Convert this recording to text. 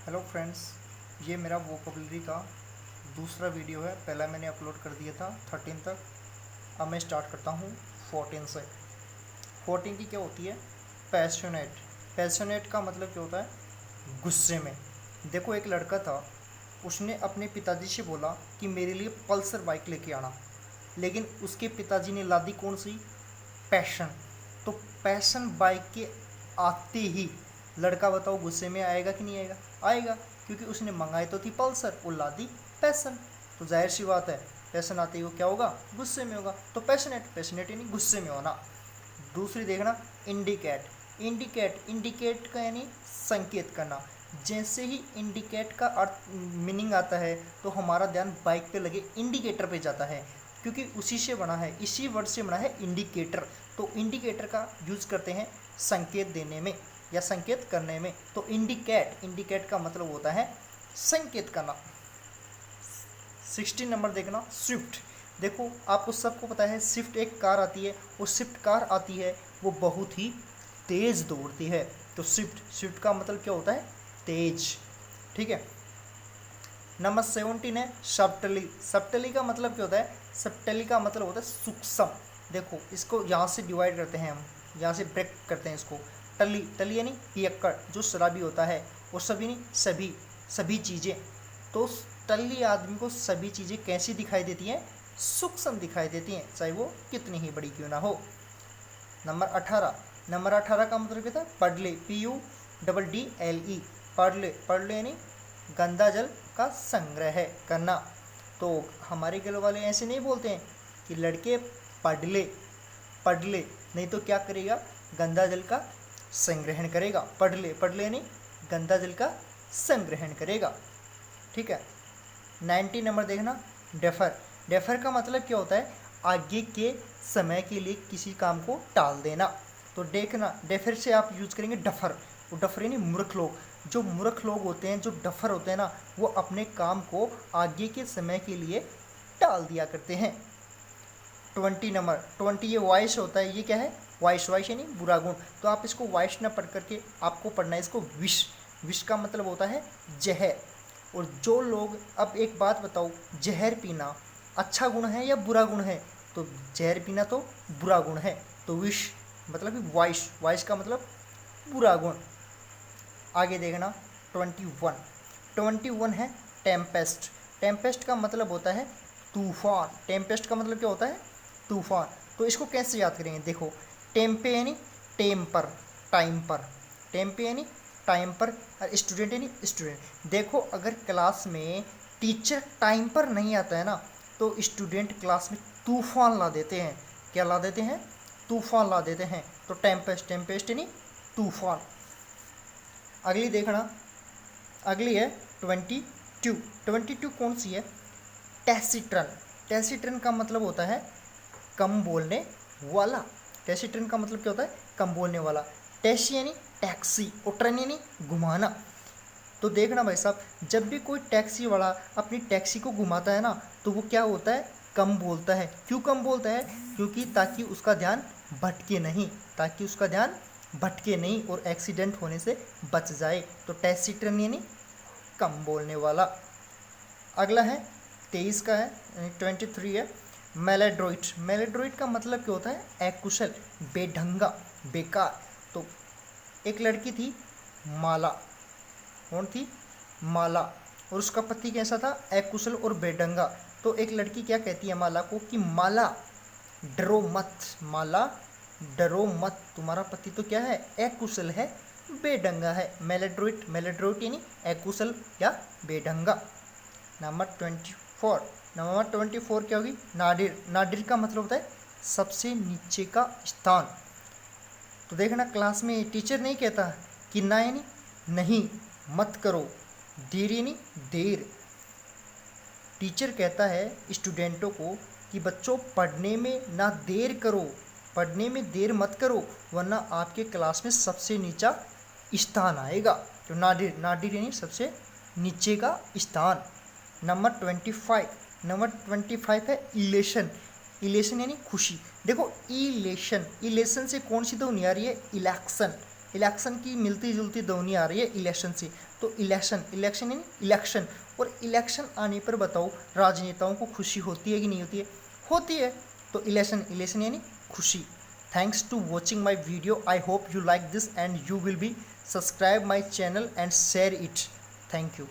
Hello friends, ये मेरा vocabulary का दूसरा वीडियो है। पहला मैंने अपलोड कर दिया था 13 तक। अब मैं स्टार्ट करता हूँ 14 से। 14 की क्या होती है? पैशनेट। पैशनेट का मतलब क्या होता है? गुस्से में। देखो, एक लड़का था, उसने अपने पिताजी से बोला कि मेरे लिए पल्सर बाइक लेके आना, लेकिन उसके पिताजी ने ला दी कौन सी? पैशन। तो पैशन बाइक के आते ही लड़का बताओ गुस्से में आएगा कि नहीं आएगा? आएगा, क्योंकि उसने मंगाई तो थी पल्सर और ला दी पैशन। तो जाहिर सी बात है, पैशन आते ही वो क्या होगा? गुस्से में होगा। तो पैशनेट, पैशनेट यानी गुस्से में होना। दूसरी देखना, इंडिकेट। इंडिकेट, इंडिकेट का यानी संकेत करना। जैसे ही इंडिकेट का अर्थ मीनिंग आता है तो हमारा ध्यान बाइक पे लगे इंडिकेटर पे जाता है, क्योंकि उसी से बना है, इसी वर्ड से बना है इंडिकेटर। तो इंडिकेटर का यूज करते हैं संकेत देने में या संकेत करने में। तो इंडिकेट, इंडिकेट का मतलब होता है संकेत करना। 16 नंबर देखना, स्विफ्ट। देखो, आपको सबको पता है स्विफ्ट एक कार आती है, वो स्विफ्ट कार आती है, वो बहुत ही तेज़ दौड़ती है। तो स्विफ्ट, स्विफ्ट का मतलब क्या होता है? तेज। ठीक है। नंबर 17 है सब्टली। सब्टली का मतलब क्या होता है? सब्टली का मतलब होता है सूक्ष्म। देखो, इसको यहाँ से डिवाइड करते हैं हम, यहाँ से ब्रेक करते हैं इसको। टली, टली यानी पियक्कड़, जो शराबी होता है, और सभी नहीं, सभी, सभी चीज़ें। तो टल्ली आदमी को सभी चीज़ें कैसी दिखाई देती हैं? सूक्ष्म दिखाई देती हैं, चाहे वो कितनी ही बड़ी क्यों ना हो। नंबर 18। नंबर 18 का मतलब क्या था? पडले, PUDDLE। पडले, पडले यानी गंदा जल का संग्रह करना। तो हमारे घर वाले ऐसे नहीं बोलते हैं कि लड़के पढ़ ले, पढ़ ले, नहीं तो क्या करेगा? गंदा जल का संग्रहण करेगा। पढ़ ले, पढ़ ले यानी गंदा जल का संग्रहण करेगा। ठीक है। 90 नंबर देखना, डेफर। डेफर का मतलब क्या होता है? आगे के समय के लिए किसी काम को टाल देना। तो देखना, डेफर से आप यूज करेंगे डफर। वो डफर यानी मूर्ख लोग। जो मूर्ख लोग होते हैं, जो डफर होते हैं ना, वो अपने काम को आगे के समय के लिए टाल दिया करते हैं। 20 नंबर, 20 ये वॉइस होता है। ये क्या है? वॉइस, वॉइस यानी बुरा गुण। तो आप इसको वॉइस ना पढ़ करके आपको पढ़ना है इसको विष। विष का मतलब होता है जहर। और जो लोग, अब एक बात बताओ, जहर पीना अच्छा गुण है या बुरा गुण है? तो जहर पीना तो बुरा गुण है। तो विष मतलब कि वॉइस, वॉइस का मतलब बुरा गुण। आगे देखना 21। 21 है टेम्पेस्ट। टेम्पेस्ट का मतलब होता है तूफान। टेम्पेस्ट का मतलब क्या होता है? तूफान। तो इसको कैसे याद करेंगे? देखो, टेम्पे यानी टेम पर, टाइम पर। टेम्पे यानी टाइम पर, और स्टूडेंट यानी स्टूडेंट। देखो, अगर क्लास में टीचर टाइम पर नहीं आता है ना, तो स्टूडेंट क्लास में तूफान ला देते हैं। क्या ला देते हैं? तूफान ला देते हैं। तो टेम्पेस्ट, टेम्पेस्ट यानी तूफान। अगली देखना, अगली है 22। 22 कौन सी है? टैसिट्रन। टैसिट्रन का मतलब होता है कम बोलने वाला। टैसिट्रन का मतलब क्या होता है? कम बोलने वाला। टैक्सी यानी टैक्सी, और ट्रेन यानी घुमाना। तो देखना भाई साहब, जब भी कोई टैक्सी वाला अपनी टैक्सी को घुमाता है ना, तो वो क्या होता है? कम बोलता है। क्यों कम बोलता है? क्योंकि ताकि उसका ध्यान भटके नहीं, ताकि उसका ध्यान भटके नहीं और एक्सीडेंट होने से बच जाए। तो टैक्सीट्रन यानी कम बोलने वाला। अगला है 23 का है, यानी 23 है मेलेड्रोइट। मेलेड्रोइट का मतलब क्या होता है? अकुशल, बेढंगा, बेकार। तो एक लड़की थी माला। कौन थी? माला। और उसका पति कैसा था? अकुशल और बेढंगा। तो एक लड़की क्या कहती है माला को कि माला डरो मत, माला डरो मत, तुम्हारा पति तो क्या है? अकुशल है, बेढंगा है। मेलेड्रोइट, मेलेड्रोइट यानी अकुशल या बेढंगा। नंबर 24। नंबर 24 क्या होगी? नाडिर। नाडिर का मतलब होता है सबसे नीचे का स्थान। तो देखना, क्लास में टीचर नहीं कहता कि ना यानी नहीं, मत करो, देर यानी देर। टीचर कहता है स्टूडेंटों को कि बच्चों पढ़ने में ना देर करो, पढ़ने में देर मत करो, वरना आपके क्लास में सबसे नीचा स्थान आएगा। तो नाडिर, नाडिर यानी सबसे नीचे का स्थान। नंबर 25। नंबर 25 है इलेशन। इलेशन यानी खुशी। देखो, इलेशन, इलेशन से कौन सी ध्वनि आ रही है? इलेक्शन। इलेक्शन की मिलती जुलती ध्वनि आ रही है इलेक्शन से। तो इलेक्शन, इलेक्शन यानी इलेक्शन, और इलेक्शन आने पर बताओ राजनेताओं को खुशी होती है कि नहीं होती है? होती है। तो इलेक्शन, इलेक्शन यानी खुशी। Thanks to watching my video, I hope you like this and you will be subscribe my channel and share it. Thank you.